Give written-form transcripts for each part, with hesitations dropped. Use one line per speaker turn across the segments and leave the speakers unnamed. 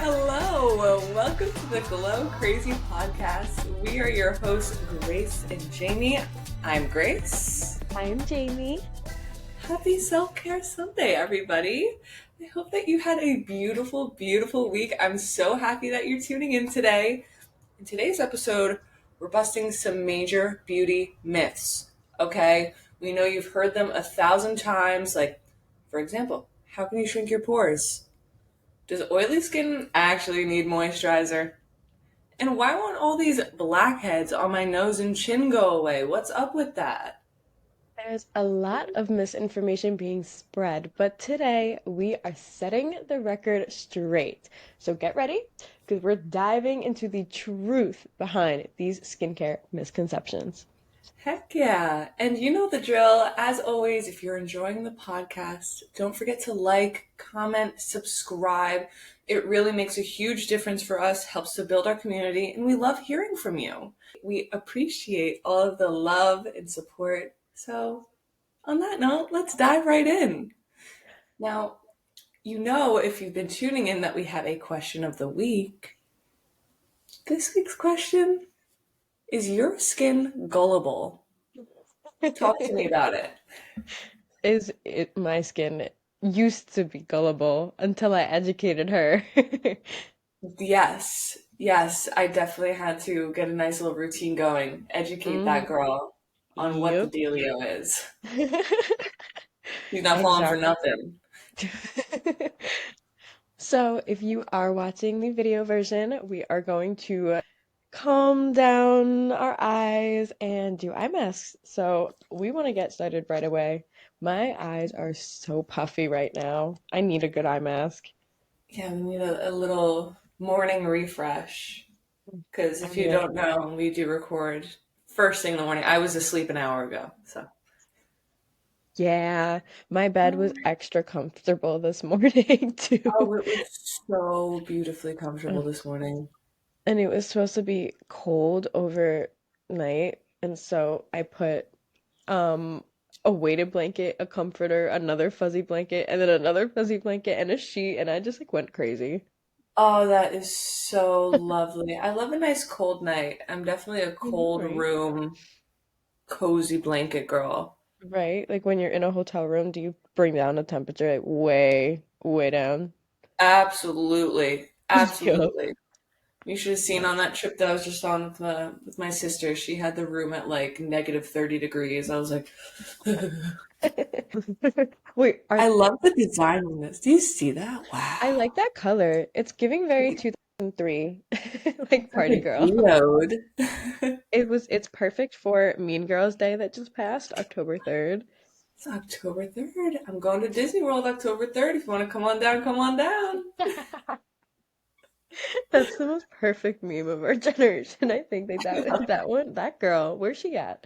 Hello, welcome to the Glow Crazy Podcast. We are your hosts, Grace and Jamie. I'm Grace.
I'm Jamie.
Happy Self-Care Sunday, everybody. I hope that you had a beautiful, beautiful week. I'm so happy that you're tuning in today. In today's episode, we're busting some major beauty myths, okay? We know you've heard them 1,000 times, like, for example, how can you shrink your pores? Does oily skin actually need moisturizer? And why won't all these blackheads on my nose and chin go away? What's up with that?
There's a lot of misinformation being spread, but today we are setting the record straight. So get ready, because we're diving into the truth behind these skincare misconceptions.
Heck yeah. And you know the drill. As always, if you're enjoying the podcast, don't forget to like, comment, subscribe. It really makes a huge difference for us, helps to build our community, and we love hearing from you. We appreciate all of the love and support. So, on that note, let's dive right in. Now, you know, if you've been tuning in, that we have a question of the week. This week's question: is your skin gullible? Talk to me about it.
Is it my skin used to be gullible until I educated her?
Yes, yes, I definitely had to get a nice little routine going, educate that
hmm
girl on what the
Yep.
dealio is. She's not falling for
Exactly.
nothing.
So, if you are watching the video version, we are going to calm down our eyes and do eye masks. So, we want to get started right away. My eyes are so puffy right now. I need a good eye mask.
Yeah, we need a little morning refresh. Because
I
if you
need
don't know, we do record first thing in the morning. I was asleep an hour ago, so.
Yeah, my bed was extra comfortable this morning too.
Oh, it was so beautifully
Uh,
comfortable this morning.
And it was supposed to be cold overnight, and so I put a weighted blanket, a comforter, another fuzzy blanket, and then another fuzzy blanket and a sheet, and I just like went crazy.
Oh, that is so lovely. I love a nice cold night. I'm definitely a
I know,
cold
right?
room, cozy blanket girl.
Right? Like when you're in a hotel room, do you bring down the temperature like way, way down?
Absolutely.
Yup.
Absolutely. You should have seen
Yup.
on that trip that I was just on with my sister. She had the room at like negative 30 degrees. I was like,
Wait,
I love the design on this. Do you see that?
I
Wow.
like that color. It's giving very 2003, like
It's like
party
a
girl.
geode.
It's perfect for Mean Girls Day that just passed, October 3rd.
It's October 3rd. I'm going to Disney World October 3rd. If you want to come on down, come on down.
That's the most perfect meme of our generation. I think that one, that girl, where's she at?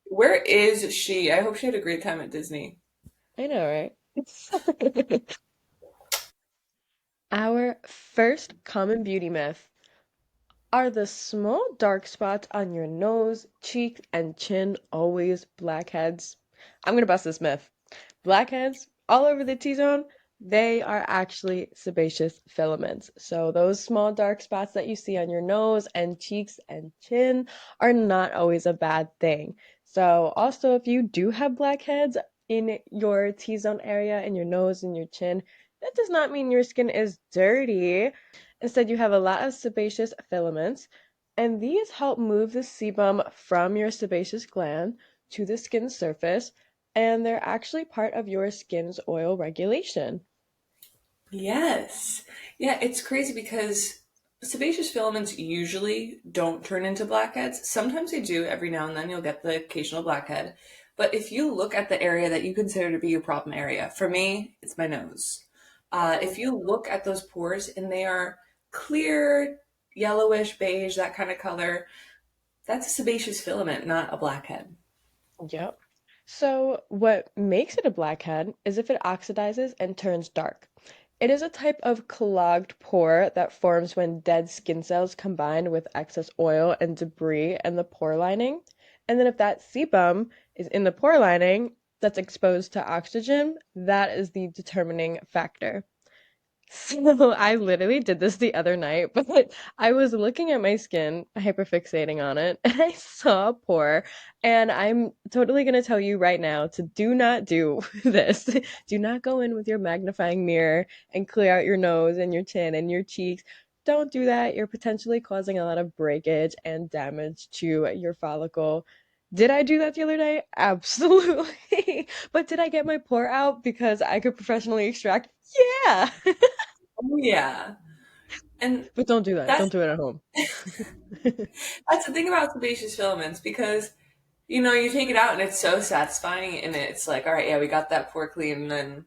Where is she? I hope she had a great time at Disney.
I know, right? Our first common beauty myth are the small dark spots on your nose, cheeks, and chin always blackheads? I'm gonna bust this myth. Blackheads all over the T-zone, they are actually sebaceous filaments. So those small dark spots that you see on your nose and cheeks and chin are not always a bad thing. So also if you do have blackheads in your T-zone area, in your nose and your chin, that does not mean your skin is dirty. Instead, you have a lot of sebaceous filaments, and these help move the sebum from your sebaceous gland to the skin surface, and they're actually part of your skin's oil regulation.
Yes. Yeah, it's crazy because sebaceous filaments usually don't turn into blackheads. Sometimes they do. Every now and then you'll get the occasional blackhead. But if you look at the area that you consider to be your problem area, for me, it's my nose. If you look at those pores and they are clear, yellowish, beige, that kind of color, that's a sebaceous filament, not a blackhead.
Yep. So, what makes it a blackhead is if it oxidizes and turns dark. It is a type of clogged pore that forms when dead skin cells combine with excess oil and debris in the pore lining. And then, if that sebum is in the pore lining that's exposed to oxygen, that is the determining factor. So I literally did this the other night, but I was looking at my skin, hyperfixating on it, and I saw a pore. And I'm totally going to tell you right now to do not do this. Do not go in with your magnifying mirror and clear out your nose and your chin and your cheeks. Don't do that. You're potentially causing a lot of breakage and damage to your follicle. Did I do that the other day? Absolutely. But did I get my pore out because I could professionally extract? Yeah.
Oh yeah. And
But don't do that.
that's
Don't do it at home.
that's the thing about sebaceous filaments because you take it out and it's so satisfying and it's like, all right, yeah, we got that pore clean, and then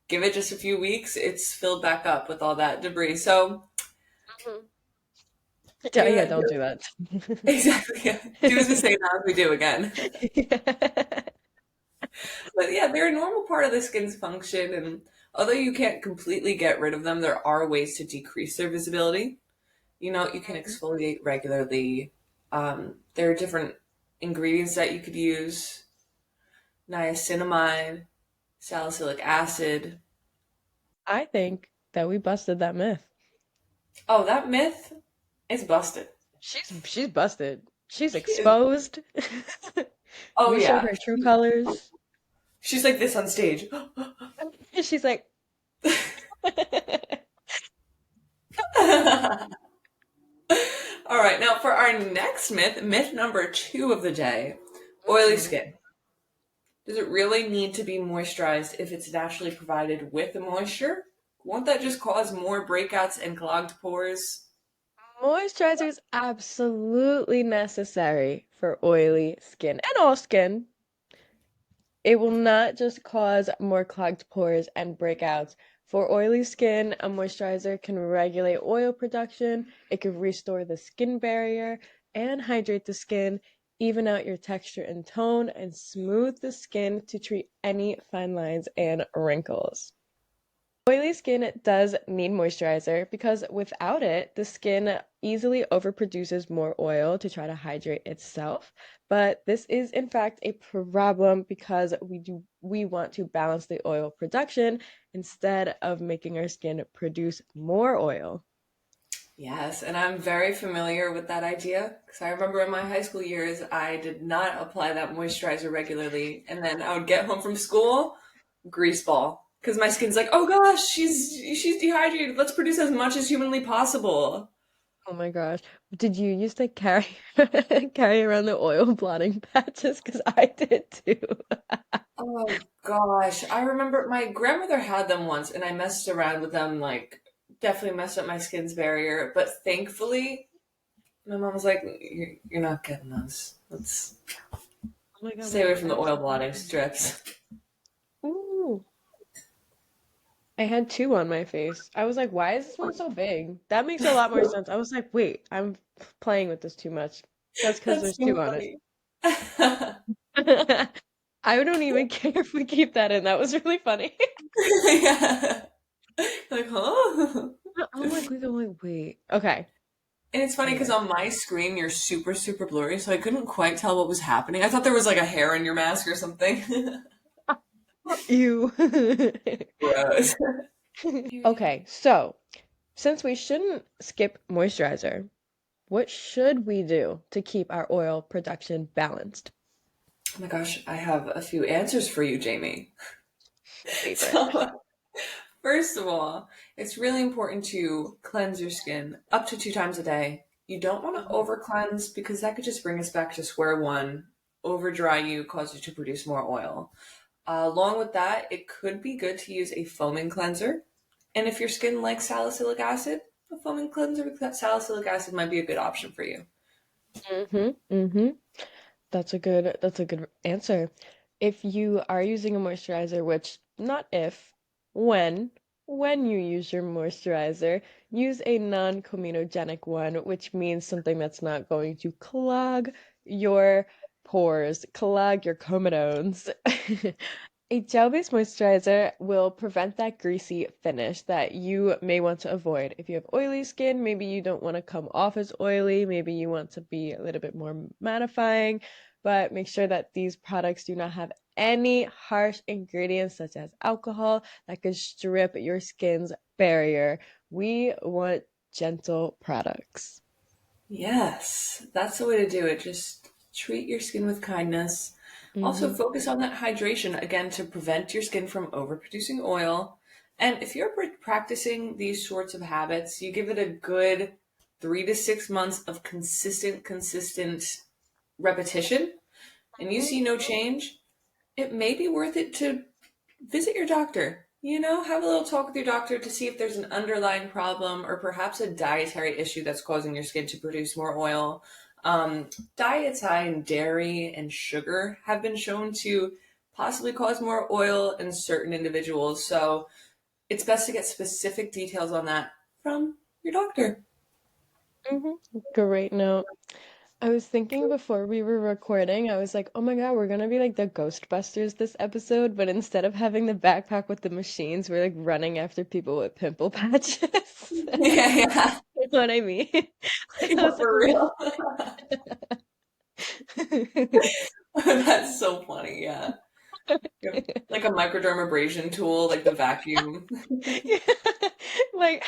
give it just a few weeks, it's filled back up with all that debris. So
Mhm. Yeah,
do
yeah,
it
don't do that.
exactly. Yeah. Do the same as we do again. But yeah, they're a normal part of the skin's function, and although you can't completely get rid of them, there are ways to decrease their visibility. You can exfoliate regularly. There are different ingredients that you could use: niacinamide, salicylic acid.
I think that we busted that myth.
Oh, that myth is busted.
She's busted. She's
She is.
exposed.
Oh
We showed
yeah,
her true colors.
she's like this on stage.
She's like,
All right, now for our next myth, myth number 2 of the day: oily
mm-mm.
skin. Does it really need to be moisturized if it's naturally provided with the moisture? Won't that just cause more breakouts and clogged pores?
Moisturizer is absolutely necessary for oily skin and all skin. It will not just cause more clogged pores and breakouts. For oily skin, a moisturizer can regulate oil production, it can restore the skin barrier and hydrate the skin, even out your texture and tone, and smooth the skin to treat any fine lines and wrinkles. Oily skin does need moisturizer because without it, the skin easily overproduces more oil to try to hydrate itself. But this is in fact a problem because we want to balance the oil production instead of making our skin produce more oil.
Yes, and I'm very familiar with that idea because I remember in my high school years, I did not apply that moisturizer regularly. And then I would get home from school, grease ball. Because my skin's like, oh gosh, she's dehydrated. Let's produce as much as humanly possible.
Oh my gosh. Did you used to carry carry around the oil blotting patches? Because I did too.
Oh gosh, I remember my grandmother had them once, and I messed around with them, like definitely messed up my skin's barrier. But thankfully, my mom was like, "You're not getting those. Let's
Oh my God,
stay away
wait,
from the oil blotting
absolutely.
strips."
Ooh. I had two on my face. I was like, why is this one so big? That makes a lot more sense. I was like, wait, I'm playing with this too much. That's because
That's
there's two
so
on
funny.
it. I don't even care if we keep that in. That was really funny.
Yeah. Like, huh?
I'm like, wait. Okay.
And it's funny because
Anyway.
on my screen you're super, super blurry, so I couldn't quite tell what was happening. I thought there was like a hair in your mask or something.
You.
Gross.
Okay, so since we shouldn't skip moisturizer, what should we do to keep our oil production balanced?
Oh my gosh, I have a few answers for you, Jamie.
Favorite.
So, first of all, it's really important to cleanse your skin up to 2 times a day. You don't want to
Mhm.
over cleanse because that could just bring us back to square one, over dry you, cause you to produce more oil. Along with that, it could be good to use a foaming cleanser. And if your skin likes salicylic acid, a foaming cleanser with that salicylic acid might be a good option for you.
Mm-hmm. That's a good answer. If you are using a moisturizer, which not if, when, when you use your moisturizer, use a non-comedogenic one, which means something that's not going to clog your pores, clog your comedones. A gel-based moisturizer will prevent that greasy finish that you may want to avoid. If you have oily skin, maybe you don't want to come off as oily, maybe you want to be a little bit more mattifying, but make sure that these products do not have any harsh ingredients such as alcohol that could strip your skin's barrier. We want gentle products.
Yes, that's the way to do it. Just treat your skin with kindness. Also,
Hmm.
focus on that hydration again to prevent your skin from overproducing oil. And if you're practicing these sorts of habits, you give it a good 3 to 6 months of consistent repetition, and you see no change, it may be worth it to visit your doctor. Have a little talk with your doctor to see if there's an underlying problem or perhaps a dietary issue that's causing your skin to produce more oil. Diets high in dairy and sugar have been shown to possibly cause more oil in certain individuals. So it's best to get specific details on that from your doctor.
Hmm. Great note. I was thinking before we were recording, I was like, oh my God, we're gonna be like the Ghostbusters this episode, but instead of having the backpack with the machines, we're like running after people with pimple patches.
Yeah, yeah,
You know what I mean? Like, I
yeah,
was like,
for real. That's so funny. Yeah. Yep. Like a microdermabrasion tool, like the vacuum.
Yeah. Like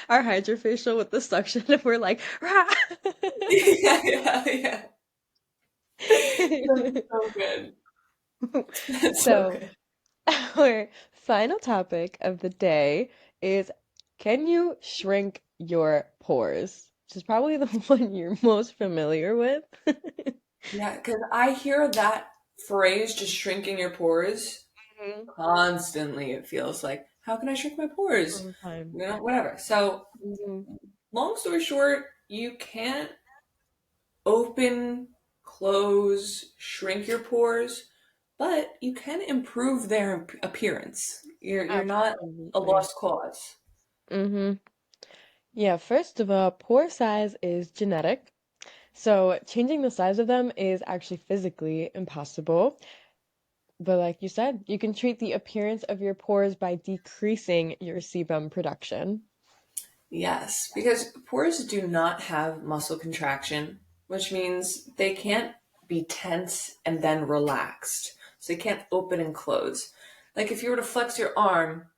our hydrofacial with the suction, and we're like, rah!
Yeah, yeah, yeah. That's so good. That's so
So,
good.
our final topic of the day is, can you shrink your pores? Which is probably the one you're most familiar with.
Yeah, because I hear that phrase, just shrinking your pores,
Mhm.
constantly. It feels like, how can I shrink my pores?
All the time.
Whatever. So,
Mhm.
long story short, you can't open, close, shrink your pores, but you can improve their appearance. You're not a
Absolutely.
lost cause.
Hmm. Yeah, first of all, pore size is genetic. So changing the size of them is actually physically impossible. But like you said, you can treat the appearance of your pores by decreasing your sebum production.
Yes, because pores do not have muscle contraction, which means they can't be tense and then relaxed. So they can't open and close. Like if you were to flex your arm,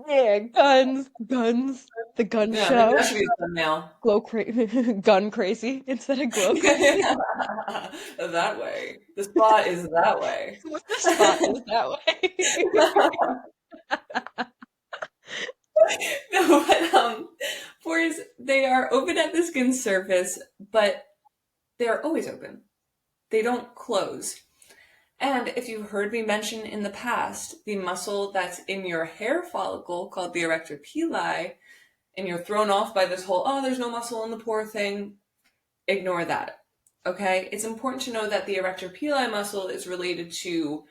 Yeah, guns, guns, the gun
yeah, maybe that
show.
should be a thumbnail.
Gun crazy instead of glow crazy.
Yeah, that way. The spot is that way.
What the spot is that way.
No, but pores, they are open at the skin surface, but they're always open. They don't close. And if you've heard me mention in the past, the muscle that's in your hair follicle called the erector pili, and you're thrown off by this whole, oh, there's no muscle in the pore thing, ignore that. Okay? It's important to know that the erector pili muscle is related to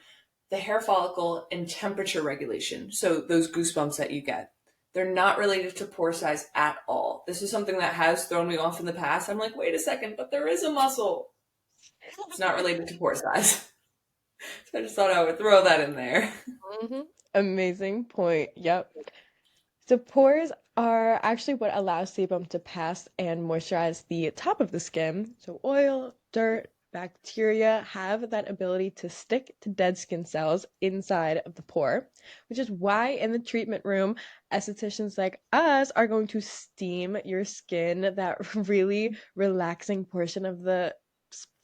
the hair follicle and temperature regulation. So those goosebumps that you get. They're not related to pore size at all. This is something that has thrown me off in the past. I'm like, wait a second, but there is a muscle. It's not related to pore size. So I just thought I would throw that in there.
Hmm. Amazing point. Yep. So pores are actually what allows sebum to pass and moisturize the top of the skin. So oil, dirt, bacteria have that ability to stick to dead skin cells inside of the pore, which is why in the treatment room, estheticians like us are going to steam your skin, that really relaxing portion of the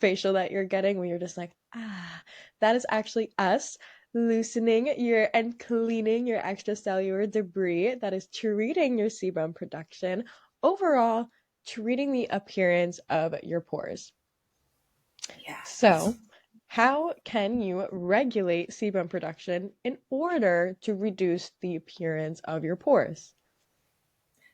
facial that you're getting where you're just like, ah, that is actually us loosening your and cleaning your extracellular debris that is treating your sebum production, overall treating the appearance of your pores.
Yes.
So, how can you regulate sebum production in order to reduce the appearance of your pores?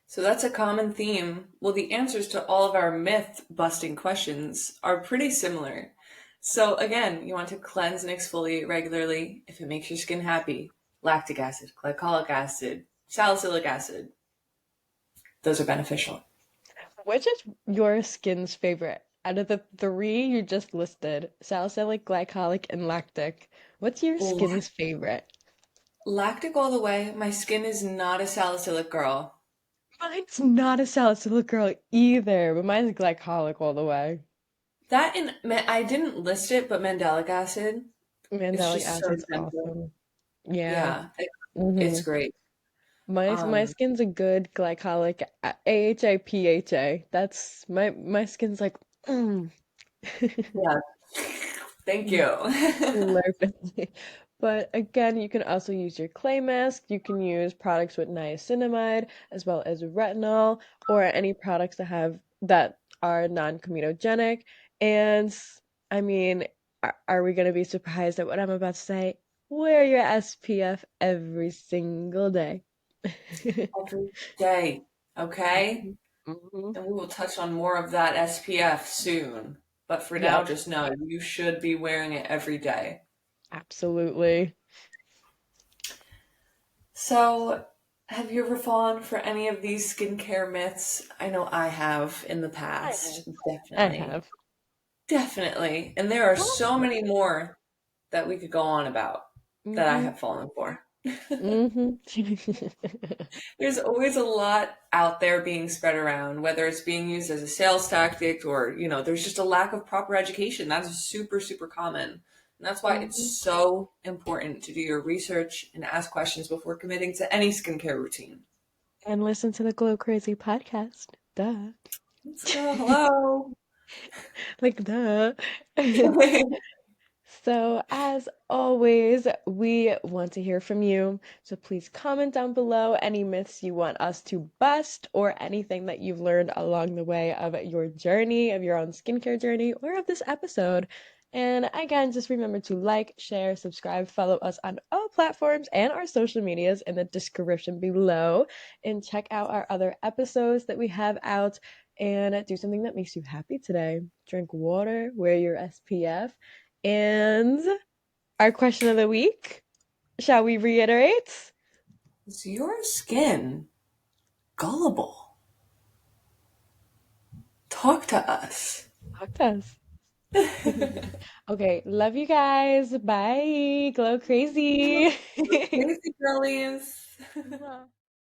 So that's a common theme. Well, the answers to all of our myth busting questions are pretty similar. So, again, you want to cleanse and exfoliate regularly if it makes your skin happy. Lactic acid, glycolic acid, salicylic acid, those are beneficial.
Which is your skin's favorite? Out of the three you just listed, salicylic, glycolic, and lactic, what's your skin's favorite?
Lactic all the way. My skin is not a salicylic girl.
Mine's not a salicylic girl either, but mine's glycolic all the way.
That and I didn't list it, but mandelic acid. It's
Mandelic
just so
acid's
gentle.
awesome. Yeah.
Yeah, it's
hmm
great.
My
Um,
skin's a good glycolic AHA PHA. That's my skin's like mm.
yeah. Thank you.
Slurp. But again, you can also use your clay mask. You can use products with niacinamide as well as retinol or any products that are non-comedogenic. And I mean, are we going to be surprised at what I'm about to say? Wear your SPF every single day.
Every day. Okay?
Mhm.
And we will touch on more of that SPF soon. But for now,
Yep,
just know you should be wearing it every day.
absolutely.
So, have you ever fallen for any of these skincare myths? I know I have in the
I have.
past.
I
Definitely.
have.
Definitely. And there are so many more that we could go on about that I
Mm-hmm.
have fallen for.
Mm-hmm.
There's always a lot out there being spread around, whether it's being used as a sales tactic or, there's just a lack of proper education. That's super, super common. And that's why it's
hmm
so important to do your research and ask questions before committing to any skincare routine.
And listen to the Glow Crazy podcast. Duh.
Let's go. Hello.
Like, duh. So, as always, we want to hear from you. So, please comment down below any myths you want us to bust or anything that you've learned along the way of your journey, of your own skincare journey, or of this episode. And again, just remember to like, share, subscribe, follow us on all platforms and our social medias in the description below. And check out our other episodes that we have out and do something that makes you happy today. Drink water, wear your SPF and our question of the week, shall we reiterate?
Is your skin gullible? Talk to us.
Talk to us. Okay, love you guys. Bye. Glow crazy.
Crazy girlies.
Mwah.